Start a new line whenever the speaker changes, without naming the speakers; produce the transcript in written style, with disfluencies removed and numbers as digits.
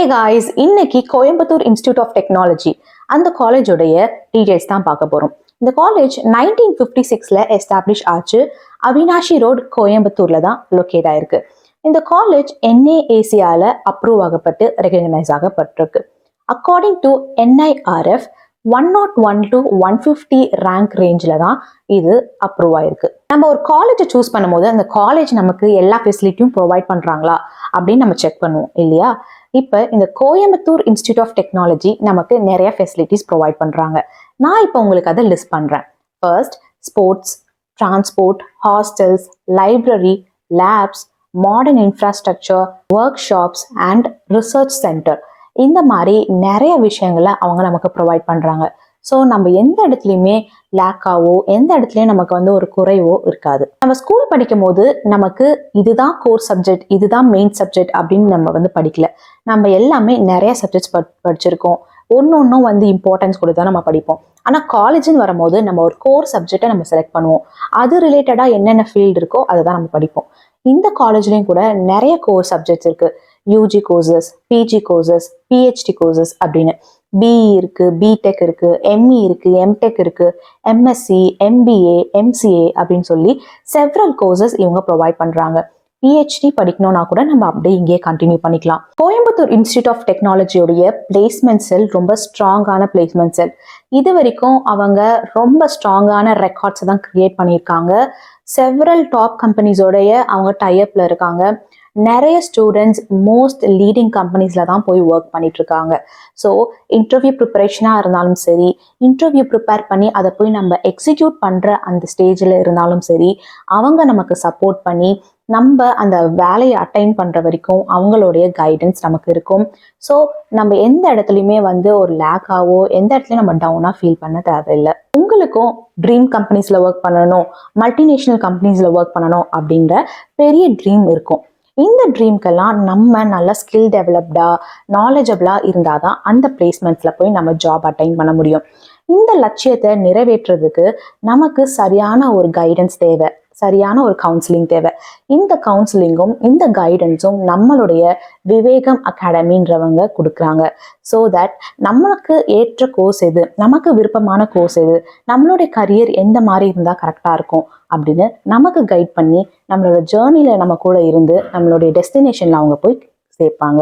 guys, இன்னைக்கு Coimbatore Institute of technology அந்த காலேஜோடைய details தான் பார்க்க போறோம். இந்த காலேஜ் 1956ல எஸ்டாப்ளிஷ் ஆச்சு. அவினாஷி ரோட் கோயம்புத்தூர்ல தான் லொக்கேட் ஆயிருக்கு. இந்த காலேஜ் NAACயால அப்ரூவ் ஆகப்பட்டு ரெகக்னைஸ் ஆகப்பட்டிருக்கு. According to NIRF 101 to 150 rank ரேஞ்சில் தான் இது அப்ரூவ் ஆயிருக்கு. நம்ம ஒரு காலேஜை சூஸ் பண்ணும்போது அந்த காலேஜ் நமக்கு எல்லா ஃபெசிலிட்டியும் ப்ரொவைட் பண்ணுறாங்களா அப்படின்னு நம்ம செக் பண்ணுவோம் இல்லையா? இப்போ இந்த கோயம்புத்தூர் இன்ஸ்டிடியூட் ஆஃப் டெக்னாலஜி நமக்கு நிறைய ஃபெசிலிட்டிஸ் ப்ரொவைட் பண்ணுறாங்க. நான் இப்போ உங்களுக்கு அதை லிஸ்ட் பண்ணுறேன். First, sports, transport, hostels, library, labs, modern infrastructure, work shops and research centre, இந்த மாதிரி நிறைய விஷயங்களை அவங்க நமக்கு ப்ரொவைட் பண்ணுறாங்க. ஸோ நம்ம எந்த இடத்துலையுமே லேக்காவோ எந்த இடத்துலையும் நமக்கு ஒரு குறைவோ இருக்காது. நம்ம ஸ்கூல் படிக்கும் போது நமக்கு இதுதான் கோர் சப்ஜெக்ட், இதுதான் மெயின் சப்ஜெக்ட் அப்படின்னு நம்ம படிக்கல. நம்ம எல்லாமே நிறைய சப்ஜெக்ட்ஸ் படிச்சிருக்கோம். ஒன்றும் இம்பார்ட்டன்ஸ் கொடுத்தா நம்ம படிப்போம். ஆனால் காலேஜ்னு வரும்போது நம்ம ஒரு கோர் சப்ஜெக்டை நம்ம செலக்ட் பண்ணுவோம். அது ரிலேட்டடாக என்னென்ன ஃபீல்டு இருக்கோ அதை தான் நம்ம படிப்போம். இந்த காலேஜ்லேயும் கூட நிறைய கோர் சப்ஜெக்ட்ஸ் இருக்குது. UG courses, PG courses, PhD courses அப்படின்னு. BE இருக்கு, BTech இருக்கு, ME இருக்கு, MTech இருக்கு, MSc, MBA, MCA அப்படின்னு சொல்லி செவரல் கோர்சஸ் இவங்க ப்ரொவைட் பண்றாங்க. PhD படிக்கணும்னா கூட நம்ம அப்படியே இங்கே கண்டினியூ பண்ணிக்கலாம். கோயம்புத்தூர் இன்ஸ்டிடியூட் ஆஃப் டெக்னாலஜியோடைய பிளேஸ்மெண்ட் செல் ரொம்ப ஸ்ட்ராங்கான பிளேஸ்மெண்ட் செல். இது வரைக்கும் அவங்க ரொம்ப ஸ்ட்ராங்கான ரெக்கார்ட்ஸை தான் கிரியேட் பண்ணியிருக்காங்க. செவரல் டாப் கம்பெனிஸோடைய அவங்க டைஅப்ல இருக்காங்க. நிறைய ஸ்டூடெண்ட்ஸ் மோஸ்ட் லீடிங் கம்பெனிஸில் தான் போய் ஒர்க் பண்ணிட்டு இருக்காங்க. ஸோ இன்டர்வியூ ப்ரிப்பரேஷனாக இருந்தாலும் சரி, இன்டர்வியூ ப்ரிப்பேர் பண்ணி அதை போய் நம்ம எக்ஸிக்யூட் பண்ணுற அந்த ஸ்டேஜில் இருந்தாலும் சரி, அவங்க நமக்கு சப்போர்ட் பண்ணி நம்ம அந்த வேலையை அட்டைன் பண்ணுற வரைக்கும் அவங்களுடைய கைடன்ஸ் நமக்கு இருக்கும். ஸோ நம்ம எந்த இடத்துலையுமே ஒரு லேக்காவோ எந்த இடத்துலையும் நம்ம டவுனாக ஃபீல் பண்ண தேவையில்லை. உங்களுக்கும் ட்ரீம் கம்பெனிஸில் ஒர்க் பண்ணணும், மல்டிநேஷ்னல் கம்பெனிஸில் ஒர்க் பண்ணணும் அப்படின்ற பெரிய ட்ரீம் இருக்கும். இந்த ட்ரீம்க்கெல்லாம் நம்ம நல்ல ஸ்கில் டெவலப்டா, நாலேஜபிளா இருந்தால் தான் அந்த பிளேஸ்மெண்ட்ஸில் போய் நம்ம ஜாப் அட்டைன் பண்ண முடியும். இந்த லட்சியத்தை நிறைவேற்றுறதுக்கு நமக்கு சரியான ஒரு கைடன்ஸ் தேவை, சரியான ஒரு கவுன்சிலிங் தேவை. இந்த கவுன்சிலிங்கும் இந்த கைடன்ஸும் நம்மளுடைய விவேகம் அகாடமின்றவங்க கொடுக்குறாங்க. ஸோ தட் நம்மளுக்கு ஏற்ற கோர்ஸ் எது, நமக்கு விருப்பமான கோர்ஸ் எது, நம்மளுடைய கரியர் எந்த மாதிரி இருந்தால் கரெக்டாக இருக்கும் அப்படின்னு நமக்கு கைட் பண்ணி நம்மளோட ஜேர்னியில் நம்ம கூட இருந்து நம்மளுடைய டெஸ்டினேஷனில் அவங்க போய் சேர்ப்பாங்க.